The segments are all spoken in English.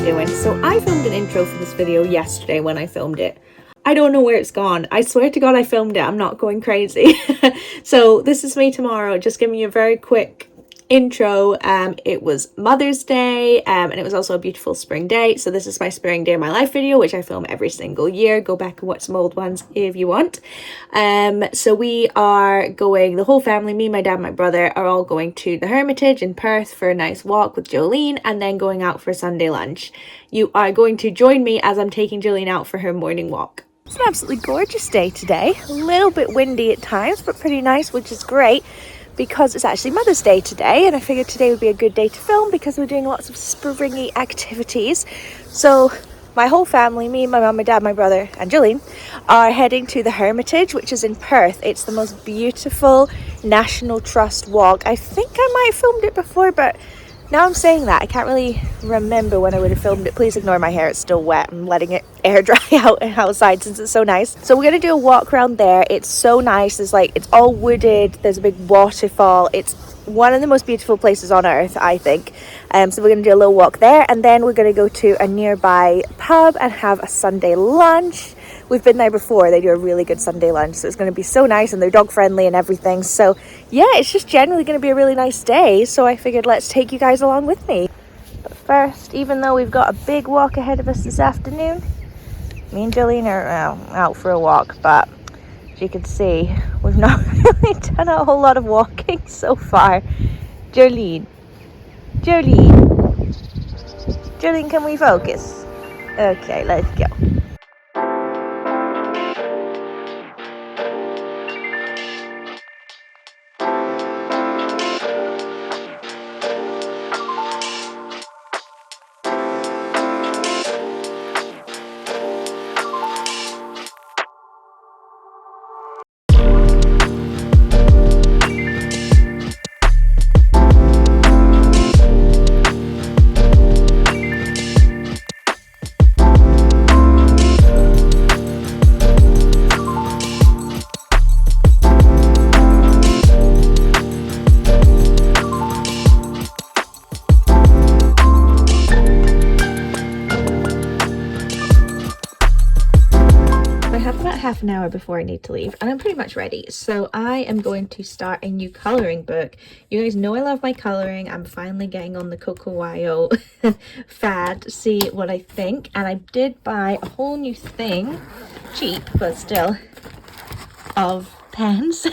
doing? So I filmed an intro for this video yesterday when I filmed it. I don't know where it's gone. I swear to God I filmed it. I'm not going crazy. So this is me tomorrow, just giving you a very quick intro. It was Mother's Day, and it was also a beautiful spring day. So this is my spring day of my life video, which I film every single year. Go back and watch some old ones if you want. So we are going, the whole family, me, my dad, my brother, are all going to the Hermitage in Perth for a nice walk with Jolene, and then going out for Sunday lunch. You are going to join me as I'm taking Jolene out for her morning walk. It's an absolutely gorgeous day today. A little bit windy at times, but pretty nice, which is great because it's actually Mother's Day today, and I figured today would be a good day to film because we're doing lots of springy activities. So my whole family, me, my mum, my dad, my brother and Jolene, are heading to the Hermitage, which is in Perth. It's the most beautiful National Trust walk. I think I might have filmed it before, but now I'm saying that, I can't really remember when I would have filmed it. Please ignore my hair, it's still wet. I'm letting it air dry out outside since it's so nice. So we're going to do a walk around there. It's so nice. It's all wooded. There's a big waterfall. It's one of the most beautiful places on earth, I think. So we're going to do a little walk there, and then we're going to go to a nearby pub and have a Sunday lunch. We've been there before. They do a really good Sunday lunch, so it's going to be so nice, and they're dog friendly and everything. So yeah, it's just generally going to be a really nice day, so I figured let's take you guys along with me. But first, even though we've got a big walk ahead of us this afternoon, me and Jolene are out for a walk, but as you can see, we've not really done a whole lot of walking so far. Jolene, can we focus? Okay, let's go. Half an hour before I need to leave, and I'm pretty much ready. So I am going to start a new colouring book. You guys know I love my colouring. I'm finally getting on the Coco Wyo fad, see what I think. And I did buy a whole new thing, cheap but still, of pens.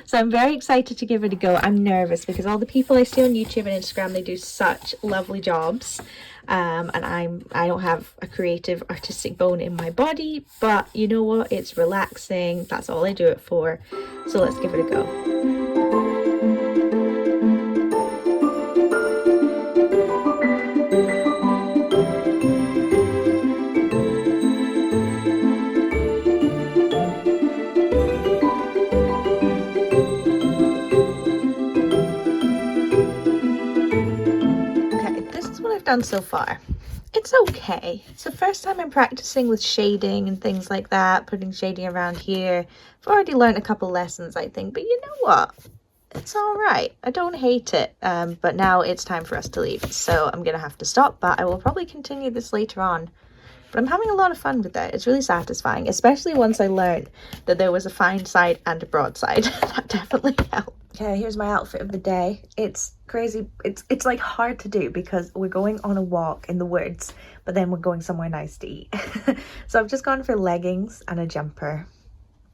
So I'm very excited to give it a go. I'm nervous because all the people I see on YouTube and Instagram, they do such lovely jobs. And I don't have a creative artistic bone in my body, but you know what, it's relaxing. That's all I do it for. So let's give it a go. Done so far. It's okay. It's the first time I'm practicing with shading and things like that, putting shading around here. I've already learned a couple lessons, I think, but you know what, it's all right. I don't hate it. But now it's time for us to leave, so I'm gonna have to stop, but I will probably continue this later on. But I'm having a lot of fun with it. It's really satisfying, especially once I learned that there was a fine side and a broad side. That definitely helped. Okay, here's my outfit of the day. It's crazy. It's like hard to do because we're going on a walk in the woods, but then we're going somewhere nice to eat. So I've just gone for leggings and a jumper.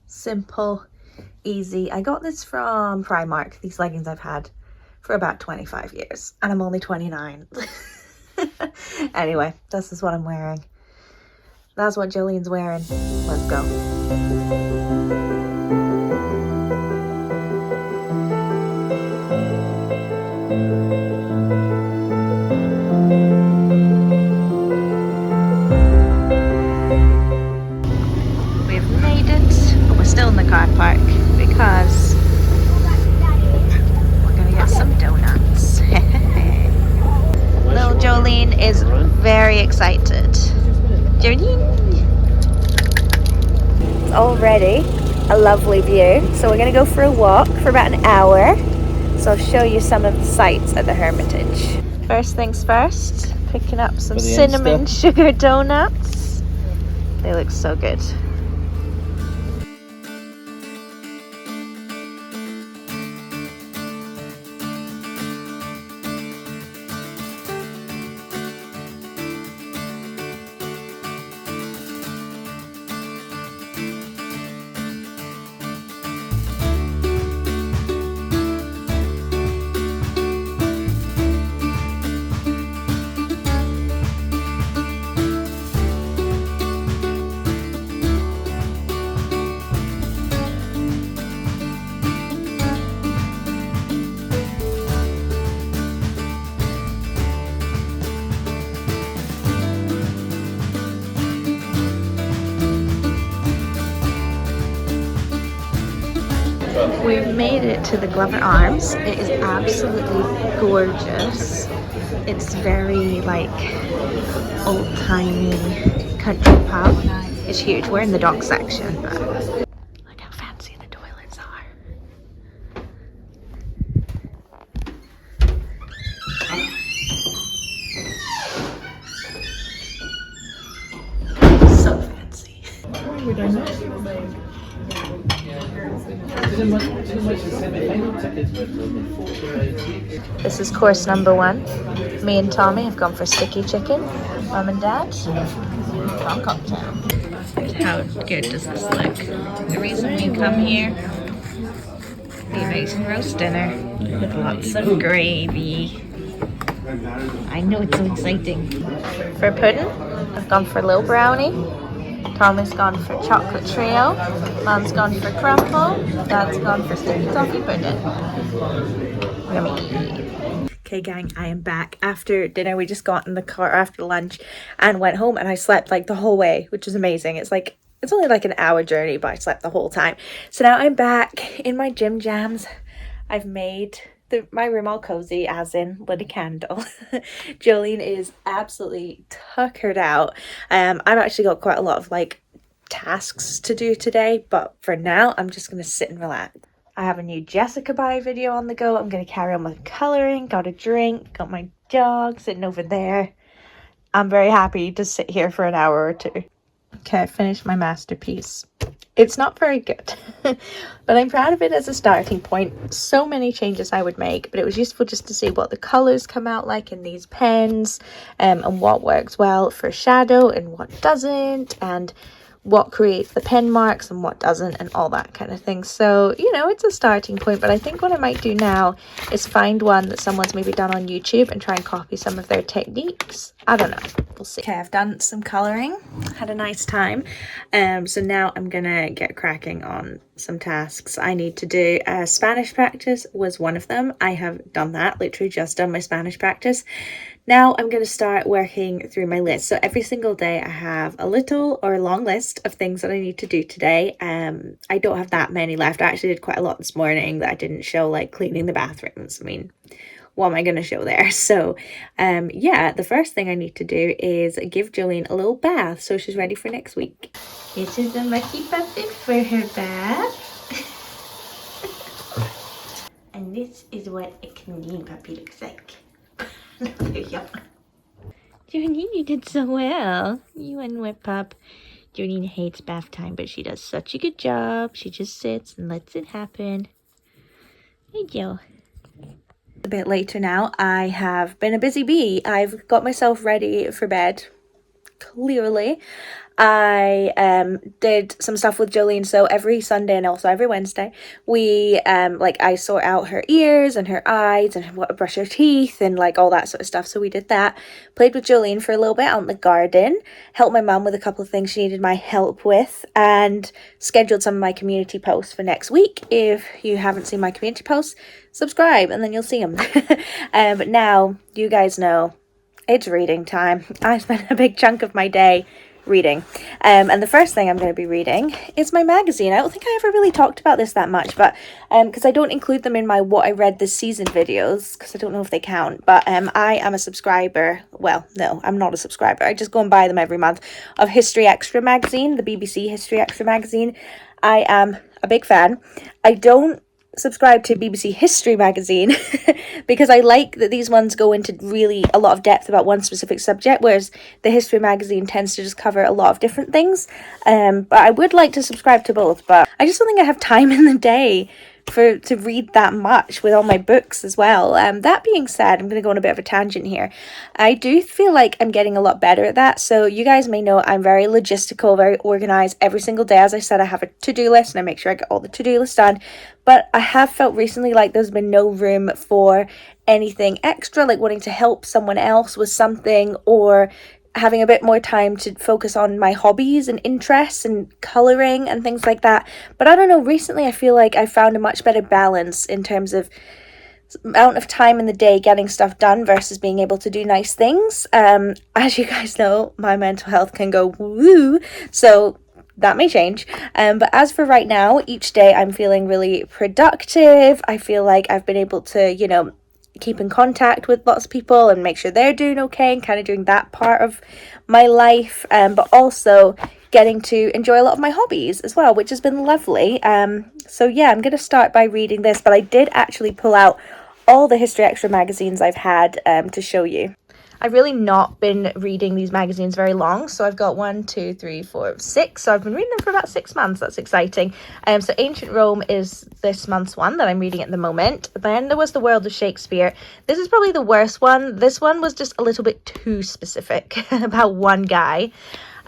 Simple, easy. I got this from Primark. These leggings I've had for about 25 years, and I'm only 29. Anyway, this is what I'm wearing. That's what Jolene's wearing. Let's go. Still in the car park because we're gonna get some donuts. Little Jolene is very excited. Jolene! It's already a lovely view, so we're gonna go for a walk for about an hour. So I'll show you some of the sights at the Hermitage. First things first, Picking up some cinnamon sugar donuts. They look so good. We've made it to the Glover Arms. It is absolutely gorgeous. It's very like old-timey country pub. It's huge. We're in the dock section, but look how fancy the toilets are. So fancy. We don't know. This is course number 1. Me and Tommy have gone for sticky chicken. Mum and Dad, from cocktail. How good does this look? The reason we come here, the amazing roast dinner with lots of gravy. I know, it's so exciting. For pudding, I've gone for low brownie. Tommy's gone for chocolate trio. Mum's gone for crumble. Dad's gone for sticky toffee pudding. Yummy. Okay gang, I am back. After dinner, we just got in the car after lunch and went home, and I slept like the whole way, which is amazing. It's only like an hour journey, but I slept the whole time. So now I'm back in my gym jams. I've made my room all cozy, as in lit a candle. Jolene is absolutely tuckered out. I've actually got quite a lot of like tasks to do today, but for now I'm just gonna sit and relax. I have a new Jessica Bye video on the go. I'm gonna carry on with colouring, got a drink, got my dog sitting over there. I'm very happy to sit here for an hour or two. Okay, I finished my masterpiece. It's not very good, but I'm proud of it as a starting point. So many changes I would make, but it was useful just to see what the colours come out like in these pens, and what works well for shadow and what doesn't, and what creates the pen marks and what doesn't, and all that kind of thing. So, you know, it's a starting point, but I think what I might do now is find one that someone's maybe done on YouTube and try and copy some of their techniques. I don't know. We'll see. Okay, I've done some colouring. Had a nice time. So now I'm gonna get cracking on some tasks I need to do. Spanish practice was one of them. I have done that, literally just done my Spanish practice. Now I'm going to start working through my list. So every single day I have a little or a long list of things that I need to do today. I don't have that many left. I actually did quite a lot this morning that I didn't show, like cleaning the bathrooms. I mean, what am I going to show there? So yeah, the first thing I need to do is give Jolene a little bath so she's ready for next week. This is the mucky puppet for her bath. And this is what a clean puppy looks like. Jolene, you did so well. You and Whip Pup. Jolene hates bath time, but she does such a good job. She just sits and lets it happen. Hey, Joe. A bit later now. I have been a busy bee. I've got myself ready for bed. Clearly. I did some stuff with Jolene, so every Sunday and also every Wednesday we I sort out her ears and her eyes and brush her teeth and like all that sort of stuff. So we did that, played with Jolene for a little bit out in the garden, helped my mum with a couple of things she needed my help with, and scheduled some of my community posts for next week. If you haven't seen my community posts, subscribe and then you'll see them. But now you guys know it's reading time. I spent a big chunk of my day reading, and the first thing I'm going to be reading is my magazine. I don't think I ever really talked about this that much, but because I don't include them in my what I read this season videos, because I don't know if they count, but I am a subscriber. Well, no, I'm not a subscriber. I just go and buy them every month of History Extra magazine, the BBC History Extra magazine. I am a big fan. I don't subscribe to BBC History magazine because I like that these ones go into really a lot of depth about one specific subject, whereas the History magazine tends to just cover a lot of different things. But I would like to subscribe to both, but I just don't think I have time in the day to read that much with all my books as well. That being said, I'm going to go on a bit of a tangent here. I do feel like I'm getting a lot better at that. So you guys may know I'm very logistical, very organized. Every single day, as I said, I have a to-do list and I make sure I get all the to-do lists done. But I have felt recently like there's been no room for anything extra, like wanting to help someone else with something, or having a bit more time to focus on my hobbies and interests and colouring and things like that. But I don't know, recently I feel like I found a much better balance in terms of amount of time in the day getting stuff done versus being able to do nice things. As you guys know, my mental health can go woo, so that may change. But as for right now, each day I'm feeling really productive. I feel like I've been able to, keep in contact with lots of people and make sure they're doing okay and kind of doing that part of my life, but also getting to enjoy a lot of my hobbies as well, which has been lovely. So yeah, I'm going to start by reading this, but I did actually pull out all the History Extra magazines I've had to show you. I've really not been reading these magazines very long, so I've got 1, 2, 3, 4, 6, so I've been reading them for about 6 months. That's exciting. So Ancient Rome is this month's one that I'm reading at the moment. Then there was The World of Shakespeare. This is probably the worst one. This one was just a little bit too specific about one guy.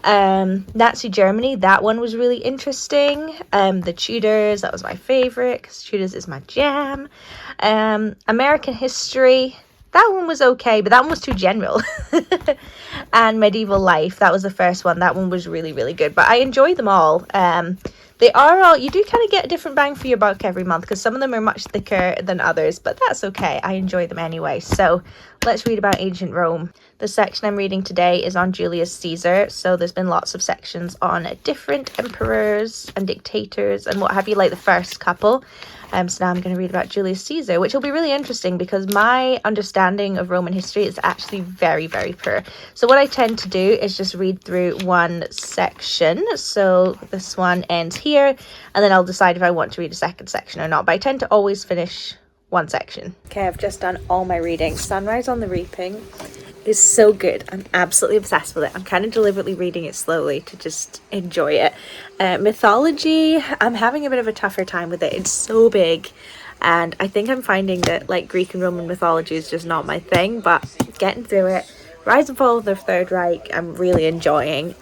Nazi Germany, that one was really interesting. The Tudors, that was my favourite because Tudors is my jam. American history, that one was okay, but that one was too general. And medieval life, that was the first one. That one was really, really good, but I enjoyed them all. They are all, you do kind of get a different bang for your buck every month because some of them are much thicker than others, but that's okay. I enjoy them anyway. So let's read about ancient Rome. The section I'm reading today is on Julius Caesar. So there's been lots of sections on different emperors and dictators and what have you, like the first couple. So now I'm going to read about Julius Caesar, which will be really interesting because my understanding of Roman history is actually very, very poor. So what I tend to do is just read through one section. So this one ends here, and then I'll decide if I want to read a second section or not. But I tend to always finish one section. Okay, I've just done all my reading. Sunrise on the Reaping is so good. I'm absolutely obsessed with it. I'm kind of deliberately reading it slowly to just enjoy it. Mythology, I'm having a bit of a tougher time with it. It's so big, and I think I'm finding that like Greek and Roman mythology is just not my thing, but getting through it. Rise and Fall of the Third Reich, I'm really enjoying.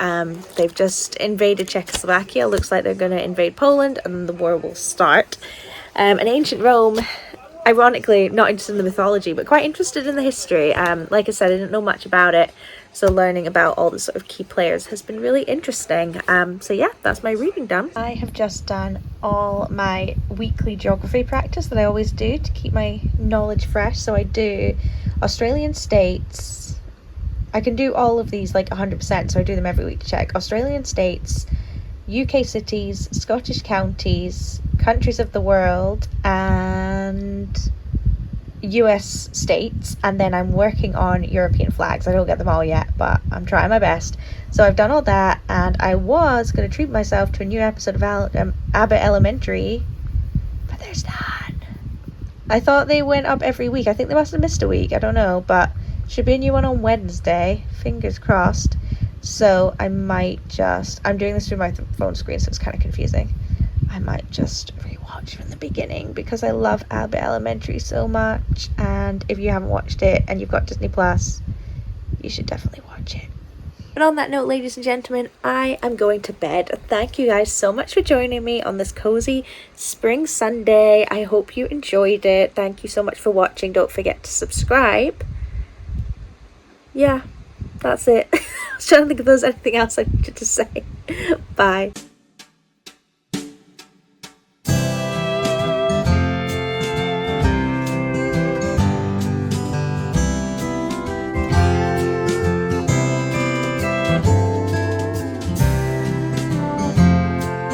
They've just invaded Czechoslovakia. Looks like they're going to invade Poland and the war will start. And Ancient Rome, ironically, not interested in the mythology, but quite interested in the history. Like I said, I didn't know much about it, so learning about all the sort of key players has been really interesting. So yeah, that's my reading done. I have just done all my weekly geography practice that I always do to keep my knowledge fresh. So I do Australian states. I can do all of these like 100%, so I do them every week to check. Australian states, UK cities, Scottish counties, countries of the world, and US states, and then I'm working on European flags. I don't get them all yet, but I'm trying my best. So I've done all that, and I was going to treat myself to a new episode of Abbott Elementary, but there's none. I thought they went up every week. I think they must have missed a week. I don't know, but should be a new one on Wednesday. Fingers crossed. So I might just, I'm doing this through my phone screen, so it's kind of confusing. I might just rewatch from the beginning because I love Abbott Elementary so much. And if you haven't watched it and you've got Disney Plus, you should definitely watch it. And on that note, ladies and gentlemen, I am going to bed. Thank you guys so much for joining me on this cozy spring Sunday. I hope you enjoyed it. Thank you so much for watching. Don't forget to subscribe. Yeah, that's it. I was trying to think if there's anything else I needed to say. Bye.